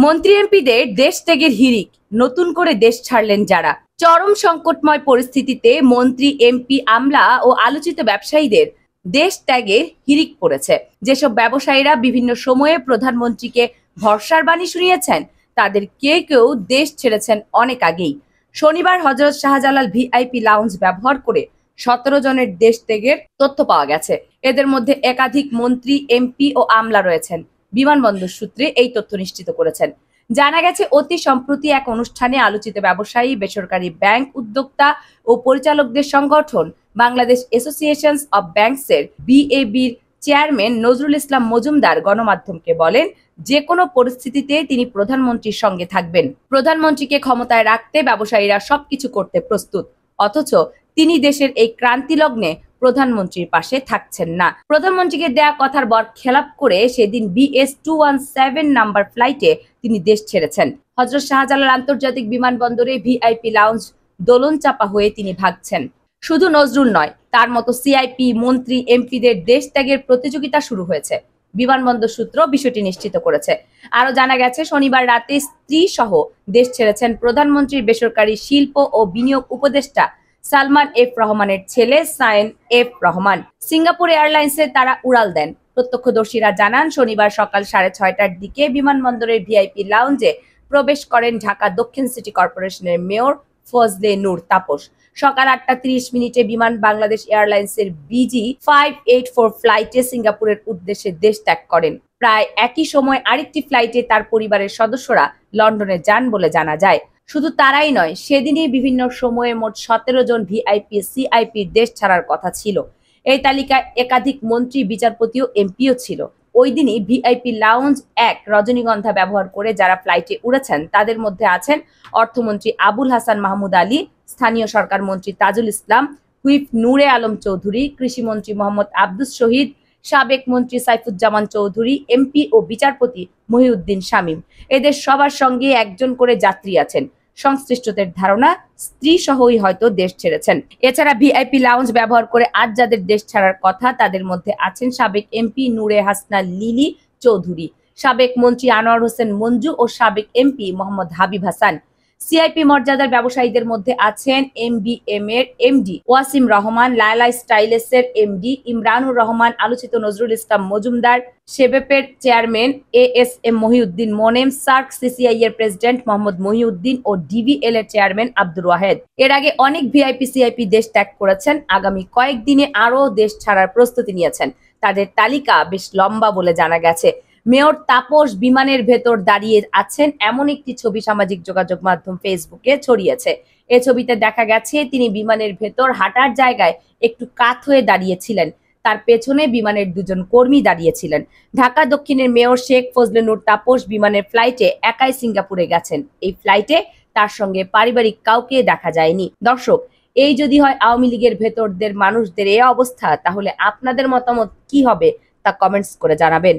মন্ত্রী এমপিদের দেশ ত্যাগের হিড়িক, নতুন করে দেশ ছাড়লেন যারা। চরম সংকটময় পরিস্থিতিতে মন্ত্রী, এমপি, আমলা ও আলোচিত ব্যবসায়ীদের দেশ ত্যাগের হিড়িক পড়েছে। যেসব ব্যবসায়ীরা বিভিন্ন সময়ে প্রধানমন্ত্রীকে ভরসার বাণী শুনিয়েছেন, তাদের কেউ কেউ দেশ ছেড়েছেন অনেক আগেই। শনিবার হযরত শাহজালাল ভিআইপি লাউঞ্জ ব্যবহার করে 17 জনের দেশ ত্যাগের তথ্য পাওয়া গেছে। এদের মধ্যে একাধিক মন্ত্রী, এমপি ও আমলা রয়েছেন। বিমানবন্দর সূত্রে এই তথ্য নিশ্চিত করেছেন। জানা গেছে, অতি সম্প্রতি এক অনুষ্ঠানে আলোচিত ব্যবসায়ী, বেসরকারি ব্যাংক উদ্যোক্তা ও পরিচালকদের সংগঠন বাংলাদেশ অ্যাসোসিয়েশনস অব ব্যাংকসের বিএবির চেয়ারম্যান নজরুল ইসলাম মজুমদার গণমাধ্যমকে বলেন, যে কোনো পরিস্থিতিতে তিনি প্রধানমন্ত্রীর সঙ্গে থাকবেন। প্রধানমন্ত্রীকে ক্ষমতায় রাখতে ব্যবসায়ীরা সবকিছু করতে প্রস্তুত, অথচ তিনি দেশের এই ক্রান্তি লগ্নে প্রধানমন্ত্রীর পাশে থাকছেন না। প্রধানমন্ত্রীকে দেয়া কথার বরখেলাপ করে সেদিন BS217 নাম্বার ফ্লাইটে তিনি দেশ ছেড়েছেন। হযরত শাহজালাল আন্তর্জাতিক বিমানবন্দরে ভিআইপি লাউঞ্জ দোলন চাপা হয়ে তিনি ভাগছেন। শুধু নজরুল নয়, তার মতো সিআইপি, মন্ত্রী, এমপিদের দেশ ত্যাগের প্রতিযোগিতা শুরু হয়েছে। বিমানবন্দর সূত্র বিষয়টি নিশ্চিত করেছে। আরো জানা গেছে, শনিবার রাতে স্ত্রী সহ দেশ ছেড়েছেন প্রধানমন্ত্রীর বেসরকারি শিল্প ও বিনিয়োগ উপদেষ্টা সালমান এফ রহমানের ছেলে সায়েন এফ রহমান। সিঙ্গাপুর এয়ারলাইন্সে তারা উড়াল দেন। প্রত্যক্ষদর্শীরা জানান, শনিবার সকাল 6:30টার দিকে বিমানবন্দরের ভিআইপি লাউঞ্জে প্রবেশ করেন ঢাকা দক্ষিণ সিটি কর্পোরেশনের মেয়র ফজলে নূর তাপস। সকাল 8:30 বিমান বাংলাদেশ এয়ারলাইন্সের BG584 ফ্লাইটে সিঙ্গাপুরের উদ্দেশ্যে দেশ ত্যাগ করেন। প্রায় একই সময় আরেকটি ফ্লাইটে তার পরিবারের সদস্যরা লন্ডনে যান বলে জানা যায়। শুধু তারাই নয়, সেদিনই বিভিন্ন সময়ে মোট 17 জন ভিআইপি, সিআইপির দেশ ছাড়ার কথা ছিল। এই তালিকায় একাধিক মন্ত্রী, বিচারপতি ও এমপিও ছিল। ওই দিনই ভিআইপি লাউঞ্জ 1 রজনীগন্ধা ব্যবহার করে যারা ফ্লাইটে উড়েছেন, তাদের মধ্যে আছেন অর্থমন্ত্রী আবুল হাসান মাহমুদ আলী, স্থানীয় সরকার মন্ত্রী তাজুল ইসলাম, হুইপ নূরে আলম চৌধুরী, কৃষিমন্ত্রী মোহাম্মদ আব্দুস শহীদ, সাবেক মন্ত্রী সাইফুজ্জামান চৌধুরী, এমপি ও বিচারপতি মহিউদ্দিন শামীম। এদের সবার সঙ্গে একজন করে যাত্রী আছেন। সংশ্লিষ্টদের ধারণা, স্ত্রী সহই হয়তো দেশ ছেড়েছেন। এছাড়া ভিআইপি লাউঞ্জ ব্যবহার করে আজ যাদের দেশ ছাড়ার কথা, তাদের মধ্যে আছেন সাবেক এমপি নূরে হাসনা লিলি চৌধুরী, সাবেক মন্ত্রী আনোয়ার হোসেন মঞ্জু ও সাবেক এমপি মোহাম্মদ হাবিব হাসান। সিআইপি মর্যাদার ব্যবসায়ীদের মধ্যে আছেন এমবিএম এর এমডি ওয়াসিম রহমান, লায়লা স্টাইলেসের এমডি ইমরানুর রহমান, আলোচিত নজরুল ইসলাম মজুমদার, সেবেপের chairman ASM Mohiuddin Monem, SAARC CCI এর প্রেসিডেন্ট মোহাম্মদ মহিউদ্দিন ও ডিভিএল এর চেয়ারম্যান আব্দুর ওয়াহেদ। এর আগে অনেক ভিআইপি, সিআইপি দেশ ত্যাগ করেছেন। আগামী কয়েকদিনে আরও দেশ ছাড়ার প্রস্তুতি নিয়েছেন। তাদের তালিকা বেশ লম্বা বলে জানা গেছে। মেয়র তাপস বিমানের ভেতর দাঁড়িয়ে আছেন এমন একটি ছবি সামাজিক যোগাযোগ মাধ্যম ফেসবুকে ছড়িয়েছে। এ ছবিতে দেখা গেছে, তিনি বিমানের ভেতর হাঁটার জায়গায় একটু কাত হয়ে দাঁড়িয়েছিলেন। তার পেছনে বিমানের 2 জন কর্মী দাঁড়িয়েছিলেন। ঢাকা দক্ষিণের মেয়র শেখ ফজলে নূর তাপস বিমানের ফ্লাইটে একাই সিঙ্গাপুরে গেছেন। এই ফ্লাইটে তার সঙ্গে পারিবারিক কাউকে দেখা যায়নি। দর্শক, এই যদি হয় আওয়ামী লীগের ভেতরদের মানুষদের এই অবস্থা, তাহলে আপনাদের মতামত কি হবে তা কমেন্টস করে জানাবেন।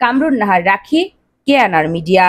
কামরুন নাহার রাখি, কেএনআর মিডিয়া।